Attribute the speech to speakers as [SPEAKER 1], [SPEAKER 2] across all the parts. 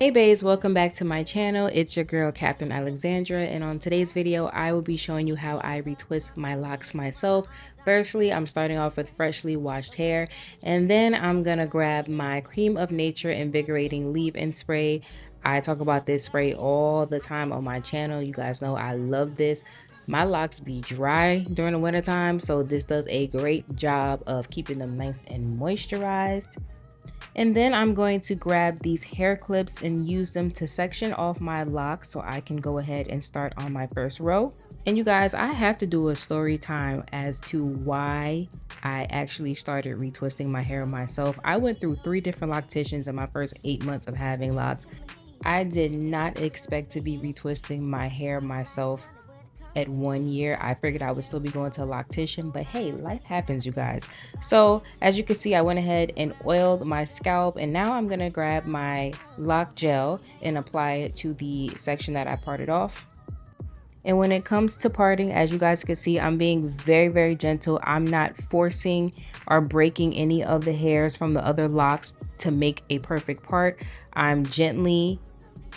[SPEAKER 1] Hey baes, welcome back to my channel. It's your girl Captain Alexandra, and on today's video I will be showing you how I retwist my locks myself. Firstly, I'm starting off with freshly washed hair, and then I'm gonna grab my Cream of Nature Invigorating Leave-In Spray. I talk about this spray all the time on my channel. You guys know I love this. My locks be dry during the winter time, so this does a great job of keeping them nice and moisturized. And then I'm going to grab these hair clips and use them to section off my locks so I can go ahead and start on my first row. And you guys, I have to do a story time as to why I actually started retwisting my hair myself. I went through 3 different locticians in my first 8 months of having locks. I did not expect to be retwisting my hair myself at 1 year. I figured I would still be going to a loctician, but hey, life happens, you guys. So as you can see, I went ahead and oiled my scalp, and now I'm gonna grab my lock gel and apply it to the section that I parted off. And when it comes to parting, as you guys can see, I'm being very gentle. I'm not forcing or breaking any of the hairs from the other locks to make a perfect part. I'm gently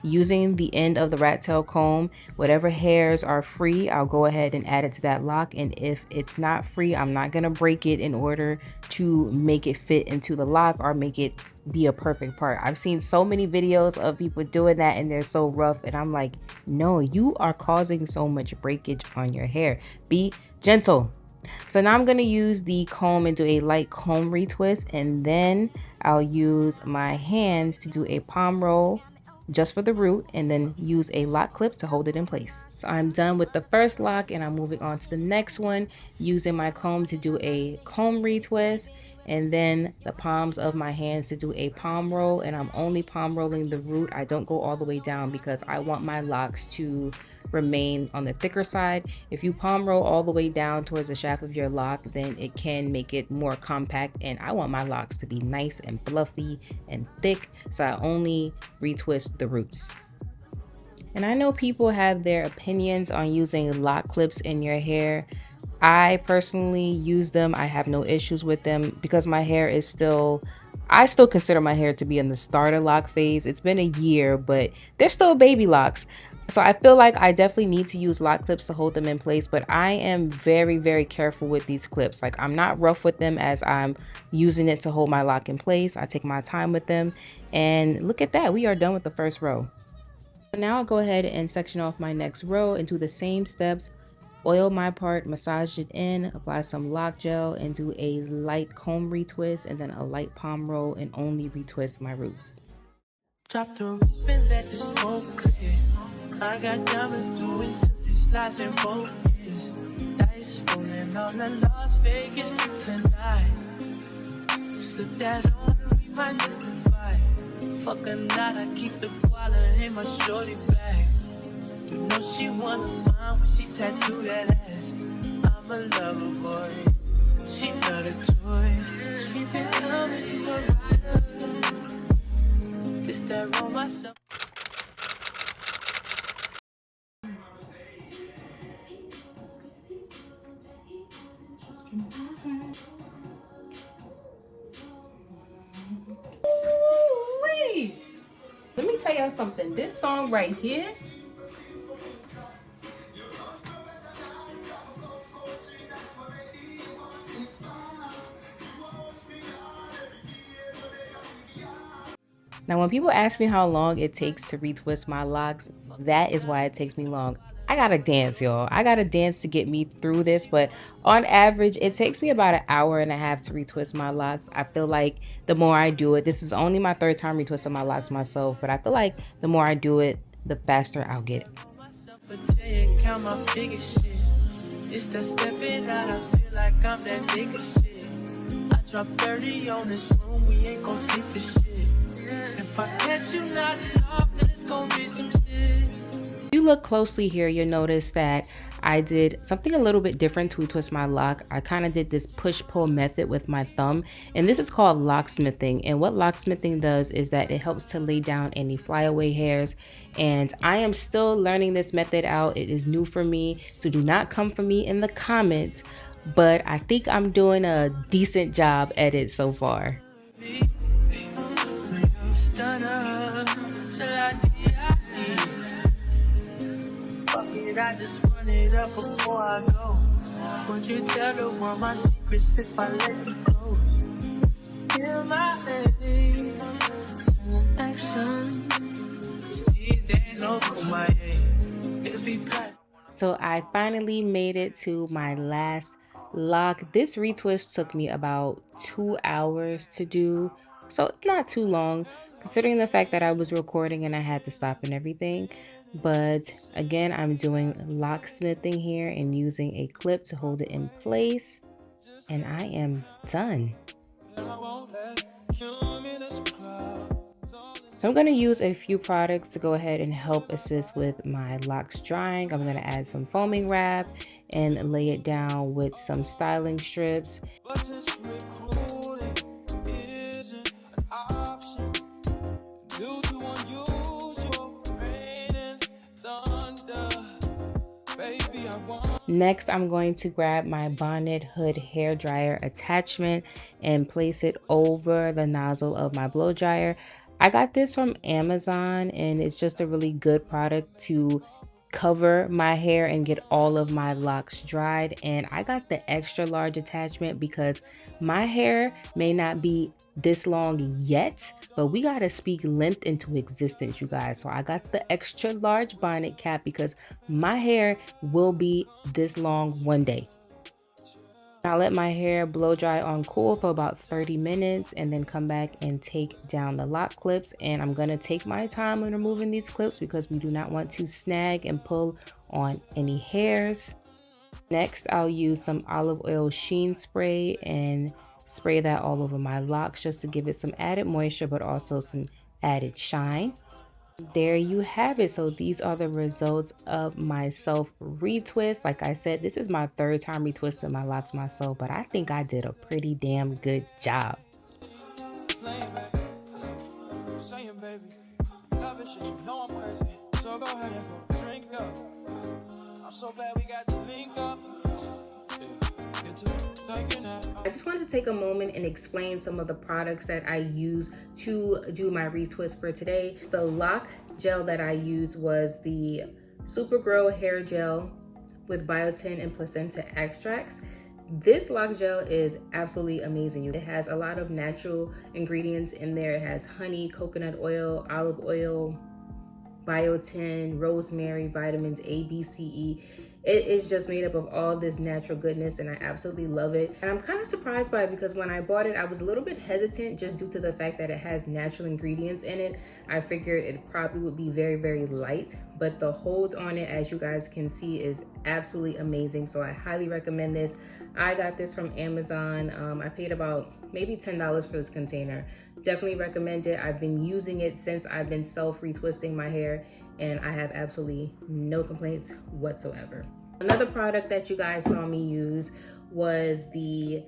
[SPEAKER 1] using the end of the rat tail comb. Whatever hairs are free, I'll go ahead and add it to that lock, and if it's not free, I'm not gonna break it in order to make it fit into the lock or make it be a perfect part. I've seen so many videos of people doing that and they're so rough, and I'm like, no, you are causing so much breakage on your hair. Be gentle. So now I'm going to use the comb and do a light comb retwist, and then I'll use my hands to do a palm roll just for the root, and then use a lock clip to hold it in place. So I'm done with the first lock and I'm moving on to the next one, using my comb to do a comb retwist, and then the palms of my hands to do a palm roll. And I'm only palm rolling the root. I don't go all the way down because I want my locks to remain on the thicker side. If you palm roll all the way down towards the shaft of your lock, then it can make it more compact, and I want my locks to be nice and fluffy and thick, so I only retwist the roots. And I know people have their opinions on using lock clips in your hair. I personally use them. I have no issues with them because my hair is I still consider my hair to be in the starter lock phase. It's been a year, but they're still baby locks. So I feel like I definitely need to use lock clips to hold them in place, but I am very careful with these clips. Like, I'm not rough with them as I'm using it to hold my lock in place. I take my time with them, and look at that, we are done with the first row. Now I'll go ahead and section off my next row and do the same steps. Oil my part, massage it in, apply some lock gel, and do a light comb retwist, and then a light palm roll, and only retwist my roots.
[SPEAKER 2] Drop the roof and let the smoke clear. I got diamonds doing slides in both ears. Dice rolling on the Las Vegas trip tonight. Slip that on and we might justify. Fuck a night, I keep the wallet in my shorty bag. You know she wanna mine when she tattoo that ass. I'm a lover boy, she not a choice. Keep it coming, you a rider. It's that roll myself.
[SPEAKER 1] Ooh-wee. Let me tell y'all something. This song right here, now when people ask me how long it takes to retwist my locks, that is why it takes me long. I gotta dance, y'all. I gotta dance to get me through this, but on average, it takes me about 1.5 hours to retwist my locks. I feel like the more I do it, this is only my 3rd time retwisting my locks myself, but I feel like the more I do it, the faster I'll get it.
[SPEAKER 2] It's the stepping out, I feel like I'm that nigga shit. I drop 30 on this room, we ain't gon' sleep for shit. If I catch you nodding off, then it's gon' be some shit.
[SPEAKER 1] If you look closely here, you'll notice that I did something a little bit different to twist my loc. I kind of did this push-pull method with my thumb, and this is called Loc Smithing. And what Loc Smithing does is that it helps to lay down any flyaway hairs. And I am still learning this method out. It is new for me, so do not come for me in the comments, but I think I'm doing a decent job at it so far.
[SPEAKER 2] I just run it up before I go. Would you tell the world my secrets if I let you go? Feel my face, action. These days over my head. It's be past.
[SPEAKER 1] So I finally made it to my last loc. This retwist took me about 2 hours to do, so it's not too long considering the fact that I was recording and I had to stop and everything. But again, I'm doing loc smithing here and using a clip to hold it in place, and I am done. So I'm going to use a few products to go ahead and help assist with my locks drying. I'm going to add some foaming wrap and lay it down with some styling strips. Next, I'm going to grab my bonnet hood hair dryer attachment and place it over the nozzle of my blow dryer. I got this from Amazon, and it's just a really good product to cover my hair and get all of my locks dried. And I got the extra large attachment because my hair may not be this long yet, but we gotta speak length into existence, you guys. So I got the extra large bonnet cap because my hair will be this long one day. I let my hair blow dry on cool for about 30 minutes and then come back and take down the loc clips. And I'm going to take my time when removing these clips because we do not want to snag and pull on any hairs. Next, I'll use some olive oil sheen spray and spray that all over my locks just to give it some added moisture but also some added shine. There you have it. So these are the results of my self retwist. Like I said, this is my third time retwisting my locks myself, but I think I did a pretty damn good job. I just wanted to take a moment and explain some of the products that I use to do my retwist for today. The loc gel that I used was the Super Grow hair gel with biotin and placenta extracts. This loc gel is absolutely amazing. It has a lot of natural ingredients in there. It has honey, coconut oil, olive oil, biotin, rosemary, vitamins A, B, C, E. It is just made up of all this natural goodness, and I absolutely love it. And I'm kind of surprised by it because when I bought it, I was a little bit hesitant just due to the fact that it has natural ingredients in it. I figured it probably would be very, very light, but the holds on it, as you guys can see, is absolutely amazing. So I highly recommend this. I got this from Amazon. I paid about maybe $10 for this container. Definitely recommend it. I've been using it since I've been self retwisting my hair, and I have absolutely no complaints whatsoever. Another product that you guys saw me use was the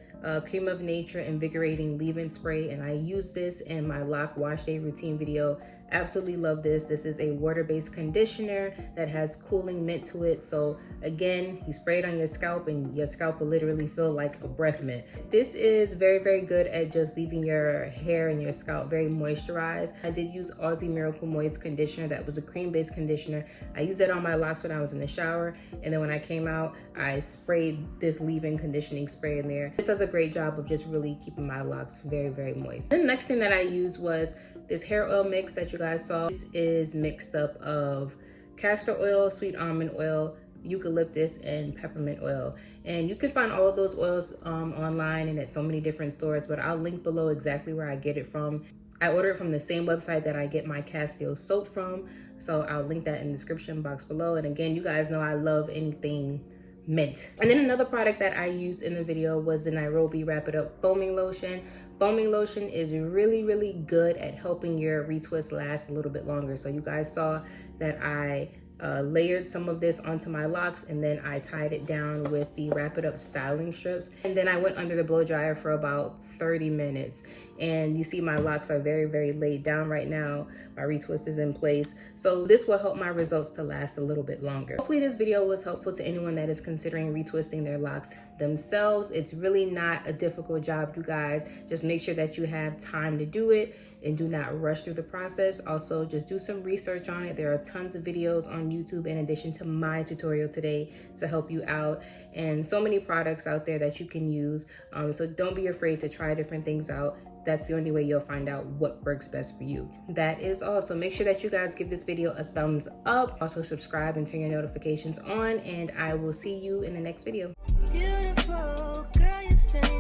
[SPEAKER 1] Cream of Nature Invigorating Leave-In Spray, and I used this in my loc wash day routine video. Absolutely love this. This is a water-based conditioner that has cooling mint to it. So again, you spray it on your scalp and your scalp will literally feel like a breath mint. This is very, very good at just leaving your hair and your scalp very moisturized. I did use Aussie Miracle Moist conditioner. That was a cream-based conditioner. I used it on my locks when I was in the shower, and then when I came out, I sprayed this leave-in conditioning spray in there. It does a great job of just really keeping my locks very, very moist. Then the next thing that I used was this hair oil mix that you guys saw. This is mixed up of castor oil, sweet almond oil, eucalyptus, and peppermint oil. And you can find all of those oils online and at so many different stores, but I'll link below exactly where I get it from. I order it from the same website that I get my Castile soap from, so I'll link that in the description box below. And again, you guys know I love anything mint. And then another product that I used in the video was the Nairobi Wrap It Up Foaming Lotion. Foaming lotion is really, really good at helping your retwist last a little bit longer. So you guys saw that I layered some of this onto my locks, and then I tied it down with the Wrap It Up styling strips. And then I went under the blow dryer for about 30 minutes. And you see my locks are very, very laid down right now. My retwist is in place. So this will help my results to last a little bit longer. Hopefully this video was helpful to anyone that is considering retwisting their locks themselves. It's really not a difficult job, you guys. Just make sure that you have time to do it and do not rush through the process. Also, just do some research on it. There are tons of videos on YouTube in addition to my tutorial today to help you out, and so many products out there that you can use. So don't be afraid to try different things out. That's the only way you'll find out what works best for you. That is all. So make sure that you guys give this video a thumbs up. Also subscribe and turn your notifications on, and I will see you in the next video.
[SPEAKER 2] Beautiful girl, you stay